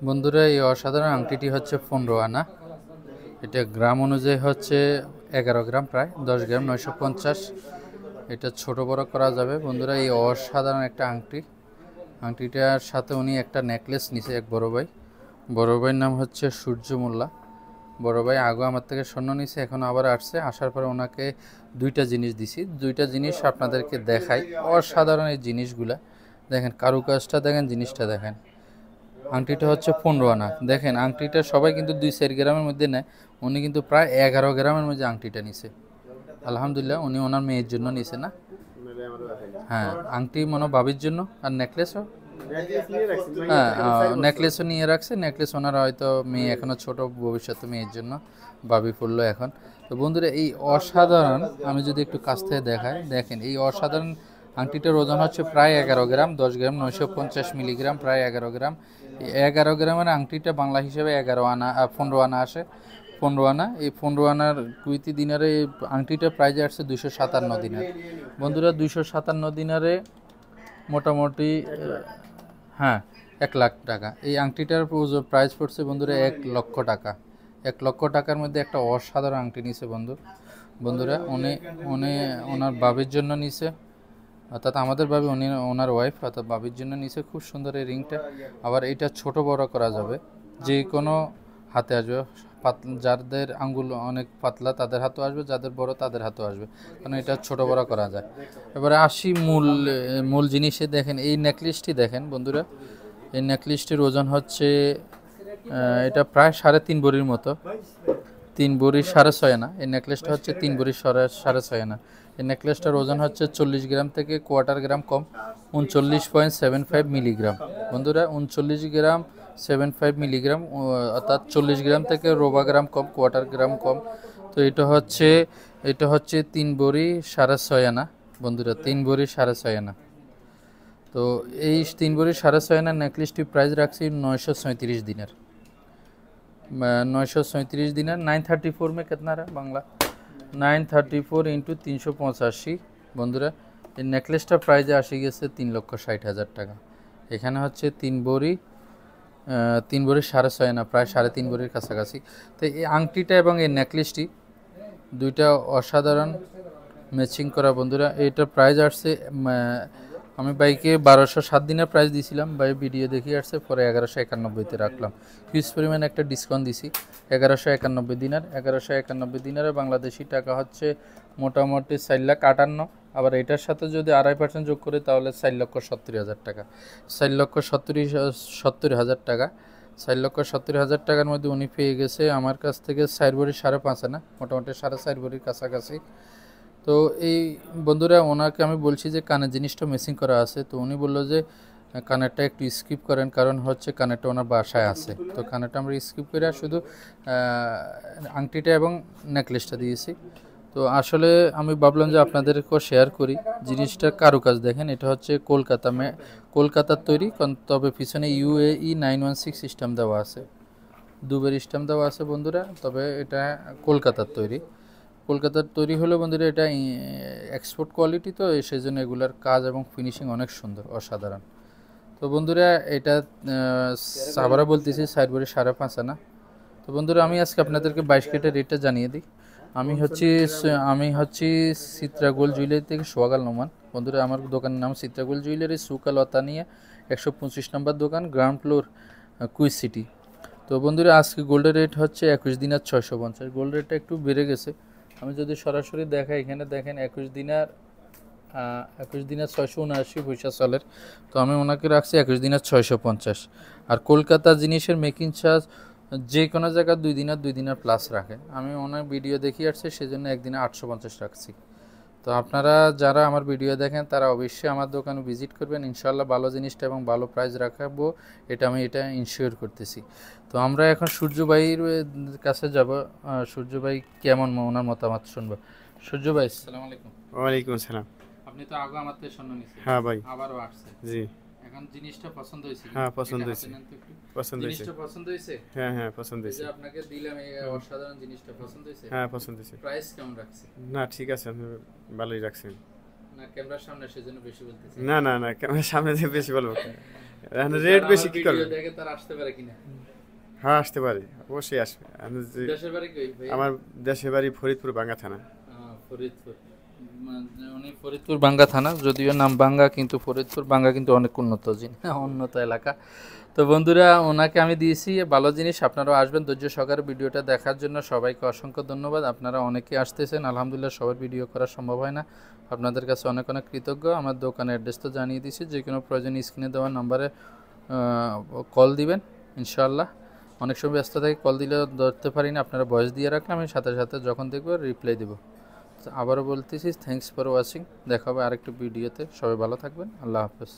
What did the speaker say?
বন্ধুরা, এই অসাধারণ আংটিটি হচ্ছে 15 আনা। এটা গ্রাম অনুযায়ী হচ্ছে 11 গ্রাম, প্রায় 10 গ্রাম, 950। এটা ছোট বড় করা যাবে। বন্ধুরা, এই অসাধারণ একটা আংটিটার সাথে উনি একটা নেকলেস নিছে এক বড় ভাই। বড় ভাইয়ের নাম হচ্ছে সূর্য মোল্লা। বড় ভাই আগেও আমার থেকে স্বর্ণ নিছে, এখন আবার আসছে। আসার পরে ওনাকে দুইটা জিনিস দিছি। দুইটা জিনিস আপনাদেরকে দেখাই। অসাধারণ এই জিনিসগুলা দেখেন, কারুকাজটা দেখেন, জিনিসটা দেখেন। আংটিটা হচ্ছে 15 আনা। দেখেন আংটিটা সবাই কিন্তু 2-4 গ্রামের মধ্যে নেয়, উনি কিন্তু প্রায় 11 গ্রামের মধ্যে আংটিটা নিছে। আলহামদুলিল্লাহ, উনি ওনার মেয়ের জন্য নিছে না? হ্যাঁ, আংটি মনে ভাবির জন্য, আর নেকলেসও। হ্যাঁ, নেকলেসও নিয়ে রাখছে। নেকলেস ওনার হয়তো মেয়ে এখনো ছোট, ভবিষ্যতে মেয়ের জন্য ভাবি পড়লো এখন। তো বন্ধুরা, এই অসাধারণ, আমি যদি একটু কাছ থেকে দেখাই, দেখেন এই অসাধারণ আংটিটার ওজন হচ্ছে প্রায় 11 গ্রাম, 10 গ্রাম, 950 মিলিগ্রাম, প্রায় 11 গ্রাম। এই 11 গ্রামের আংটিটা বাংলা হিসেবে 11 আনা, 15 আনা আসে। 15 আনা, এই 15 আনার কুইতি দিনারে এই আংটিটা প্রাইজে আসছে 257 দিনার। বন্ধুরা, 257 দিনারে মোটামুটি হ্যাঁ 1 লাখ টাকা। এই আংটিটার প্রাইস পড়ছে বন্ধুরা 1 লক্ষ টাকা। 1 লক্ষ টাকার মধ্যে একটা অসাধারণ আংটি নিছে বন্ধুরা। উনি উনি ওনার বাবির জন্য নিছে, অর্থাৎ আমাদের ভাবি, উনি ওনার ওয়াইফ, অর্থাৎ বাবির জন্য নিছে। খুব সুন্দর এই রিংটা। আবার এটা ছোট বড় করা যাবে, যে কোনো হাতে আসবে। যাদের আঙ্গুল অনেক পাতলা তাদের হাতেও আসবে, যাদের বড় তাদের হাতেও আসবে, কারণ এটা ছোট বড় করা যায়। এবারে আসি মূল জিনিসে। দেখেন এই নেকলেসটি দেখেন বন্ধুরা, এই নেকলেসটির ওজন হচ্ছে এটা প্রায় 3.5 ভরির মতো। 3 ভরি 6.5 আনা। এই নেকলেসটা হচ্ছে 3 ভরি 6.5 আনা। এই নেকলেসটার ওজন হচ্ছে 40 গ্রাম থেকে কোয়ার্টার গ্রাম কম, 39.75 মিলিগ্রাম। বন্ধুরা, 39 গ্রাম 75 মিলিগ্রাম, অর্থাৎ 40 গ্রাম থেকে রোবা গ্রাম কম, কোয়ার্টার গ্রাম কম। তো এটা হচ্ছে 3 ভরি 6.5 আনা। বন্ধুরা, 3 ভরি 6.5 আনা। তো এই 3 ভরি 6.5 আনার নেকলেসটি প্রাইস রাখছি 937 দিনের। 937 দিনের 934 में कितना रहा বাংলা? 934 इंटू 385। বন্ধুরা, এই নেকলেসটা প্রাইজে আসে গেছে 3,60,000 টাকা। এখানে হচ্ছে 3 ভরি 6.5 আনা, প্রায় 3.5 ভরির কাছাকাছি। তো এই আংটিটা এবং এই নেকলেসটি দুইটা অসাধারণ ম্যাচিং করা। বন্ধুরা, এইটার প্রাইস আসছে, আমি বাইকে 1207 দিনের প্রাইস দিয়েছিলাম, বাই ভিডিও দেখি আসছে, পরে 1191তে রাখলাম। হিউজ পরিমাণে একটা ডিসকাউন্ট দিছি। 1191 দিনার, 1191 দিনারে বাংলাদেশি টাকা হচ্ছে মোটামুটি 4,58,000। আবার এটার সাথে যদি 2.5% যোগ করে তাহলে 4,70,000 টাকা। 4,70,000 টাকা। 4,70,000 টাকার মধ্যে উনি পেয়ে গেছে আমার কাছ থেকে 4 ভরি 5.5 আনা, মোটামুটি 4.5 ভরির কাছাকাছি। তো এই বন্ধুরা, ওনাকে আমি বলছি যে কানের জিনিসটা মেসিং করা আছে। তো উনি বললো যে কানেরটা একটু স্কিপ করেন, কারণ হচ্ছে কানেরটা ওনার বাসায় আছে। তো কানেরটা আমরা স্কিপ করে শুধু আংটিটা এবং নেকলেসটা দিয়েছি। তো আসলে আমি ভাবলাম যে আপনাদেরকেও শেয়ার করি। জিনিসটার কারুকাজ দেখেন, এটা হচ্ছে কলকাতার তৈরি, তবে পিছনে UAE 916 সিস্টেম দেওয়া আছে, দুবের স্ট্যাম্প দেওয়া আছে বন্ধুরা। তবে এটা কলকাতার তৈরি হলে বন্ধুরা, এটা এক্সপোর্ট কোয়ালিটি, তো সেই জন্য এগুলার কাজ এবং ফিনিশিং অনেক সুন্দর, অসাধারণ। তো বন্ধুরা, এটা আবারও বলতেছি 4 ভরি 5.5 আনা। তো বন্ধুরা, আমি আজকে আপনাদেরকে 22 ক্যারেটের রেটটা জানিয়ে দিই। আমি হচ্ছি চিত্রাগোল জুয়েলারি থেকে সোহাগাল নোমান। বন্ধুরা, আমার দোকানের নাম চিত্রাগোল জুয়েলারি, সুকালতা নিয়ে 125 নম্বর দোকান, গ্রাউন্ড ফ্লোর, কুইজ সিটি। তো বন্ধুরা, আজকে গোল্ডের রেট হচ্ছে 21 দিনার 650। গোল্ড রেটটা একটু বেড়ে গেছে। আমি যদি সরাসরি দেখাই, এখানে দেখেন 21 দিনার 679 পয়সা চলের। তো আমি ওনাকে রাখছি 21 দিনার 650। আর কলকাতা জিনিসের মেকিং চার্জ যে কোনো জায়গায় 2 দিনার প্লাস রাখে। আমি ওনার ভিডিও দেখি আসছে, সেজন্য একদিনে 850 রাখছি। তো আপনারা যারা আমার ভিডিও দেখেন তারা অবশ্যই আমার দোকানে ভিজিট করবেন। ইনশাল্লাহ ভালো জিনিসটা এবং ভালো প্রাইস রাখাবো, এটা ইনশিওর করতেছি। তো আমরা এখন সূর্য ভাইয়ের কাছে যাব। সূর্য ভাই কেমন, ওনার মতামত শুনবো। সূর্য ভাই, আসসালামু আলাইকুম। ওয়ালাইকুম আসসালাম। আপনি তো আগে আমার থেকে স্বর্ণ নিছেন, হ্যাঁ ভাই। আবারও আসছে। জি। এখন জিনিসটা পছন্দ হয়েছে? হ্যাঁ, পছন্দ এটা হাতে হয়েছে। নেন তো একটু। পছন্দ হয়েছে। জিনিসটা পছন্দ হয়েছে? হ্যাঁ হ্যাঁ, পছন্দ এই যে হয়েছে। আপনাকে দিলাম, এই অসাধারণ জিনিসটা পছন্দ হয়েছে? হ্যাঁ, পছন্দ হয়েছে। প্রাইস কেমন রাখছে? না, ঠিক আছে, আপনি ভালোই রাখছেন। না ক্যামেরার সামনে সেজন্য বেশি বলতেছি। না না না, ক্যামেরার সামনে থেকে বেশি বলবো কেন? এখন রেট বেশি কি করবে? দেখে তার আসতে পারে কিনা? হ্যাঁ আসতে পারি, অবশ্যই আসবে। দেশের বাড়ি কই ভাই? আমার দেশের বাড়ি ফরিদপুর বাঙ্গা থানা। ফরিদপুর। উনি ফরিদপুর বাঙ্গা থানা, যদিও নাম বাঙ্গা কিন্তু ফরিদপুর বাঙ্গা কিন্তু অনেক উন্নত উন্নত এলাকা। তো বন্ধুরা ওনাকে আমি দিয়েছি ভালো জিনিস, আপনারাও আসবেন ধৈর্য সহকারে ভিডিওটা দেখার জন্য। সবাইকে অসংখ্য ধন্যবাদ। আপনারা অনেকে আসতেছেন, আলহামদুলিল্লাহ সবার ভিডিও করা সম্ভব হয় না, আপনাদের কাছে অনেক অনেক কৃতজ্ঞ। আমার দোকানের অ্যাড্রেস তো জানিয়ে দিয়েছি, যে কোনো প্রয়োজন স্ক্রিনে দেওয়ার নাম্বারে কল দিবেন ইনশাআল্লাহ। অনেক সময় ব্যস্ত থাকি, কল দিলে ধরতে পারি না, আপনারা ভয়েস দিয়ে রাখলে আমি সাথে সাথে যখন দেখবো রিপ্লাই দেবো। আবারও বলতেছি থ্যাঙ্কস ফর ওয়াচিং, দেখা হবে আরেকটা ভিডিওতে। সবাই ভালো থাকবেন, আল্লাহ হাফেজ।